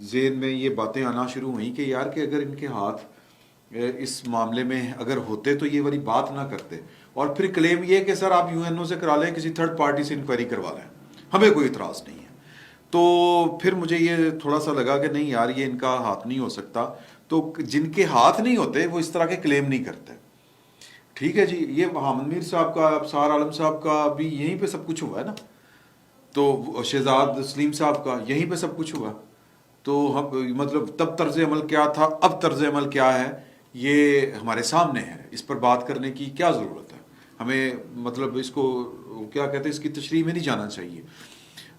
ذہن میں یہ باتیں آنا شروع ہوئیں کہ یار کہ اگر ان کے ہاتھ اس معاملے میں اگر ہوتے تو یہ والی بات نہ کرتے. اور پھر کلیم یہ کہ سر آپ UN سے کرا لیں, کسی تھرڈ پارٹی سے انکوائری کروا لیں, ہمیں کوئی اعتراض نہیں ہے. تو پھر مجھے یہ تھوڑا سا لگا کہ نہیں یار یہ ان کا ہاتھ نہیں ہو سکتا. تو جن کے ہاتھ نہیں ہوتے وہ اس طرح کے کلیم نہیں کرتے. ٹھیک ہے جی, یہ حامد میر صاحب کا, ابصار عالم صاحب کا بھی یہیں پہ سب کچھ ہوا ہے نا, تو شہزاد سلیم صاحب کا یہیں پہ سب کچھ ہوا. تو مطلب تب طرز عمل کیا تھا, اب طرز عمل کیا ہے, یہ ہمارے سامنے ہے. اس پر بات کرنے کی کیا ضرورت ہے, ہمیں مطلب اس کو کیا کہتے ہیں, اس کی تشریح میں نہیں جانا چاہیے.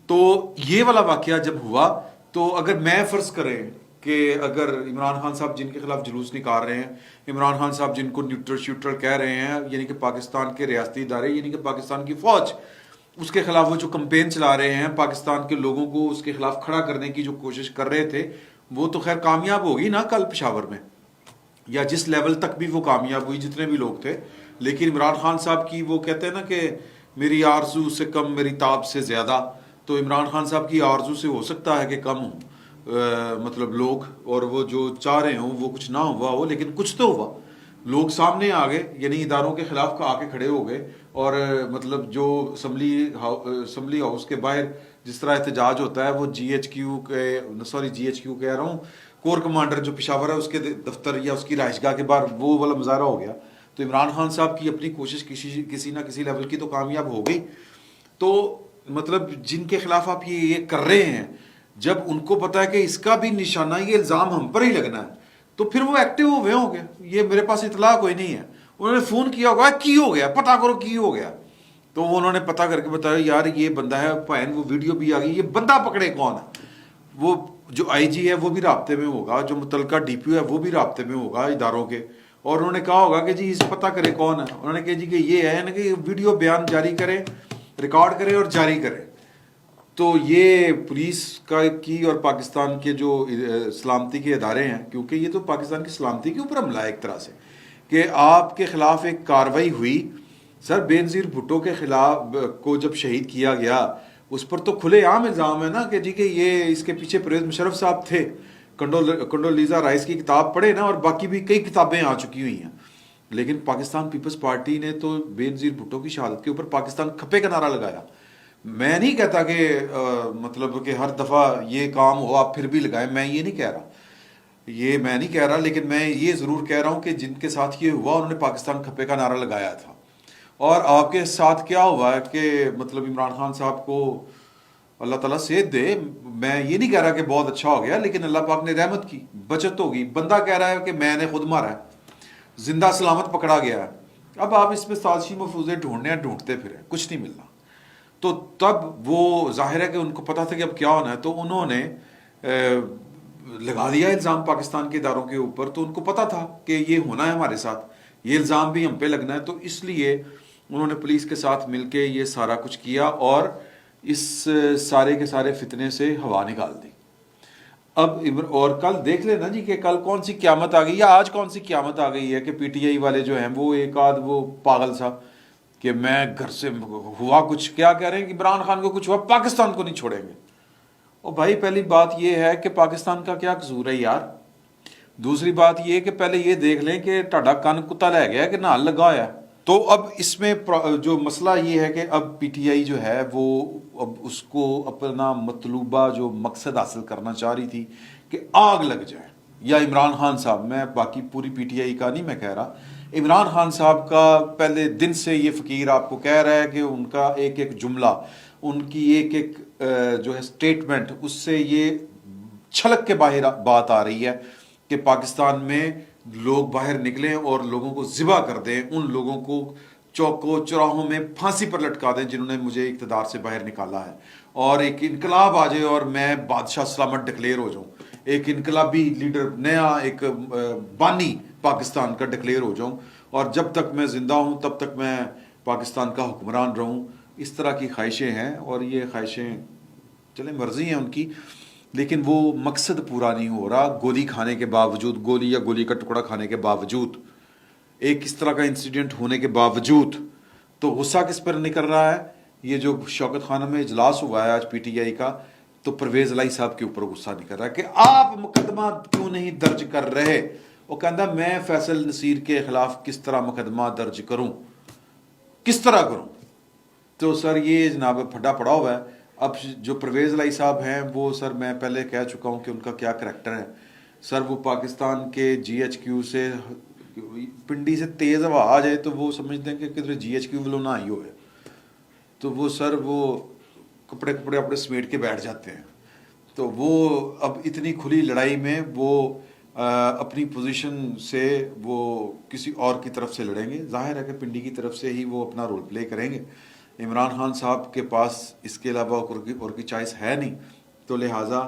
تو یہ والا واقعہ جب ہوا تو اگر میں فرض کریں کہ اگر عمران خان صاحب جن کے خلاف جلوس نکال رہے ہیں, عمران خان صاحب جن کو نیوٹرل شوٹر کہہ رہے ہیں, یعنی کہ پاکستان کے ریاستی ادارے, یعنی کہ پاکستان کی فوج, اس کے خلاف وہ جو کمپین چلا رہے ہیں, پاکستان کے لوگوں کو اس کے خلاف کھڑا کرنے کی جو کوشش کر رہے تھے, وہ تو خیر کامیاب ہوگی نا کل پشاور میں, یا جس لیول تک بھی وہ کامیاب ہوئی, جتنے بھی لوگ تھے. لیکن عمران خان صاحب کی وہ کہتے ہیں نا کہ میری آرزو سے کم میری تاب سے زیادہ, تو عمران خان صاحب کی آرزو سے ہو سکتا ہے کہ کم ہوں مطلب لوگ, اور وہ جو چاہ رہے ہوں وہ کچھ نہ ہوا ہو, لیکن کچھ تو ہوا. لوگ سامنے آ گئے, یعنی اداروں کے خلاف آ کے کھڑے ہو گئے, اور مطلب جو اسمبلی ہاؤس کے باہر جس طرح احتجاج ہوتا ہے, وہ GHQ کہہ رہا ہوں, کور کمانڈر جو پشاور ہے اس کے دفتر یا اس کی رہائش گاہ کے باہر وہ والا مظاہرہ ہو گیا. تو عمران خان صاحب کی اپنی کوشش کسی نہ کسی لیول کی تو کامیاب ہو گئی. تو مطلب جن کے خلاف آپ یہ کر رہے ہیں, جب ان کو پتا ہے کہ اس کا بھی نشانہ یہ الزام ہم پر ہی لگنا ہے, تو پھر وہ ایکٹیو ہوئے ہوں گے. یہ میرے پاس اطلاع کوئی نہیں ہے, انہوں نے فون کیا ہوگا کی ہو گیا, پتہ کرو کی ہو گیا. تو وہ انہوں نے پتہ کر کے بتایا یار یہ بندہ ہے پائن, وہ ویڈیو بھی آ گئی, یہ بندہ پکڑے کون ہے. وہ جو IG ہے وہ بھی رابطے میں ہوگا, جو متعلقہ DPO ہے وہ بھی رابطے میں ہوگا اداروں کے, اور انہوں نے کہا ہوگا کہ جی اس پتہ کرے کون ہے. انہوں نے کہا جی کہ یہ ہے نا کہ ویڈیو بیان جاری کرے, ریکارڈ کرے اور جاری کرے. تو یہ پولیس کی اور پاکستان کے جو سلامتی کے ادارے ہیں, کیونکہ یہ تو پاکستان کی سلامتی کے اوپر حملہ ہے ایک طرح سے, کہ آپ کے خلاف ایک کاروائی ہوئی. سر بینظیر بھٹو کے خلاف کو جب شہید کیا گیا, اس پر تو کھلے عام الزام ہے نا کہ جی کہ یہ اس کے پیچھے پرویز مشرف صاحب تھے. کنڈولیزا رائس کی کتاب پڑھے نا, اور باقی بھی کئی کتابیں آ چکی ہوئی ہیں. لیکن پاکستان پیپلز پارٹی نے تو بینظیر بھٹو کی شہادت کے اوپر پاکستان کھپے کا نعرہ لگایا. میں نہیں کہتا کہ مطلب کہ ہر دفعہ یہ کام ہو آپ پھر بھی لگائیں, میں یہ نہیں کہہ رہا, لیکن میں یہ ضرور کہہ رہا ہوں کہ جن کے ساتھ یہ ہوا انہوں نے پاکستان کھپے کا نعرہ لگایا تھا. اور آپ کے ساتھ کیا ہوا ہے کہ مطلب عمران خان صاحب کو اللہ تعالیٰ صحت دے, میں یہ نہیں کہہ رہا کہ بہت اچھا ہو گیا, لیکن اللہ پاک نے رحمت کی, بچت ہوگی. بندہ کہہ رہا ہے کہ میں نے خود مارا ہے, زندہ سلامت پکڑا گیا ہے. اب آپ اس میں سازشی مفروضے ڈھونڈتے پھریں, کچھ نہیں ملنا. تو تب وہ ظاہر ہے کہ ان کو پتا تھا کہ اب کیا ہونا ہے, تو انہوں نے لگا دیا الزام پاکستان کے اداروں کے اوپر. تو ان کو پتا تھا کہ یہ ہونا ہے ہمارے ساتھ, یہ الزام بھی ہم پہ لگنا ہے. تو اس لیے انہوں نے پولیس کے ساتھ مل کے یہ سارا کچھ کیا, اور اس سارے کے سارے فتنے سے ہوا نکال دی. اب اور کل دیکھ لینا جی کہ کل کون سی قیامت آ گئی, یا آج کون سی قیامت آ گئی ہے کہ PTI والے جو ہیں وہ ایک آدھ وہ پاگل سا کہ میں گھر سے ہوا کچھ, کیا کہہ رہے ہیں کہ عمران خان کو کچھ ہوا پاکستان کو نہیں چھوڑیں گے. اور بھائی پہلی بات یہ ہے کہ پاکستان کا کیا قصور ہے یار. دوسری بات یہ کہ پہلے یہ دیکھ لیں کہ ٹھاڈا کن کتا لے گیا کہ نال لگا ہوا ہے. تو اب اس میں جو مسئلہ یہ ہے کہ اب PTI جو ہے وہ اب اس کو اپنا مطلوبہ جو مقصد حاصل کرنا چاہ رہی تھی کہ آگ لگ جائے, یا عمران خان صاحب, میں باقی پوری PTI کا نہیں میں کہہ رہا, عمران خان صاحب کا پہلے دن سے یہ فقیر آپ کو کہہ رہا ہے کہ ان کا ایک ایک جملہ, ان کی ایک ایک جو ہے اسٹیٹمنٹ, اس سے یہ چھلک کے باہر بات آ رہی ہے کہ پاکستان میں لوگ باہر نکلیں اور لوگوں کو ذبح کر دیں, ان لوگوں کو چوکوں چوراہوں میں پھانسی پر لٹکا دیں جنہوں نے مجھے اقتدار سے باہر نکالا ہے, اور ایک انقلاب آ جائے اور میں بادشاہ سلامت ڈکلیئر ہو جاؤں, ایک انقلابی لیڈر, نیا ایک بانی پاکستان کا ڈکلیئر ہو جاؤں, اور جب تک میں زندہ ہوں تب تک میں پاکستان کا حکمران رہوں. اس طرح کی خواہشیں ہیں, اور یہ خواہشیں چلیں مرضی ہیں ان کی, لیکن وہ مقصد پورا نہیں ہو رہا. گولی کھانے کے باوجود, گولی یا گولی کا ٹکڑا کھانے کے باوجود, ایک اس طرح کا انسیڈنٹ ہونے کے باوجود, تو غصہ کس پر نکل رہا ہے. یہ جو شوکت خانہ میں اجلاس ہوا ہے آج PTI کا, تو پرویز لائی صاحب کے اوپر غصہ نہیں کر رہا کہ آپ مقدمہ کیوں نہیں درج کر رہے. وہ کہتا میں فیصل نصیر کے خلاف کس طرح مقدمہ درج کروں, کس طرح کروں. تو سر یہ جناب پھڈا پڑا ہوا ہے. اب جو پرویز لائی صاحب ہیں وہ سر میں پہلے کہہ چکا ہوں کہ ان کا کیا کریکٹر ہے. سر وہ پاکستان کے جی ایچ کیو سے پنڈی سے تیز ہوا آ جائے تو وہ سمجھتے ہیں کہ کدھر جی ایچ کیو والوں نہ آئی ہوئے, تو وہ سر وہ کپڑے اپنے سمیٹ کے بیٹھ جاتے ہیں. تو وہ اب اتنی کھلی لڑائی میں وہ اپنی پوزیشن سے وہ کسی اور کی طرف سے لڑیں گے. ظاہر ہے کہ پنڈی کی طرف سے ہی وہ اپنا رول پلے کریں گے. عمران خان صاحب کے پاس اس کے علاوہ اور کی چوائس ہے نہیں, تو لہٰذا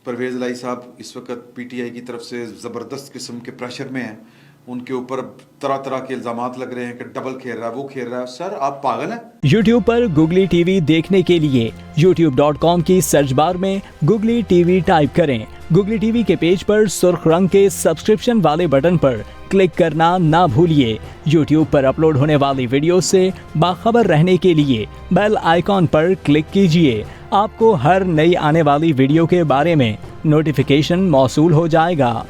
پرویز لائی صاحب اس وقت پی ٹی آئی کی طرف سے زبردست قسم کے پریشر میں ہیں. ان کے اوپر طرح طرح کے الزامات لگ رہے ہیں کہ ڈبل کھیل رہا ہے, وہ کھیل رہا ہے. سر آپ پاگل ہیں. یوٹیوب پر گوگلی ٹی وی دیکھنے کے لیے youtube.com کی سرچ بار میں گوگلی ٹی وی ٹائپ کریں. گوگلی ٹی وی کے پیج پر سرخ رنگ کے سبسکرپشن والے بٹن پر کلک کرنا نہ بھولیے. یوٹیوب پر اپلوڈ ہونے والی ویڈیو سے باخبر رہنے کے لیے بیل آئیکن پر کلک کیجیے. آپ کو ہر نئی آنے والی ویڈیو کے بارے میں نوٹیفیکیشن موصول ہو جائے گا.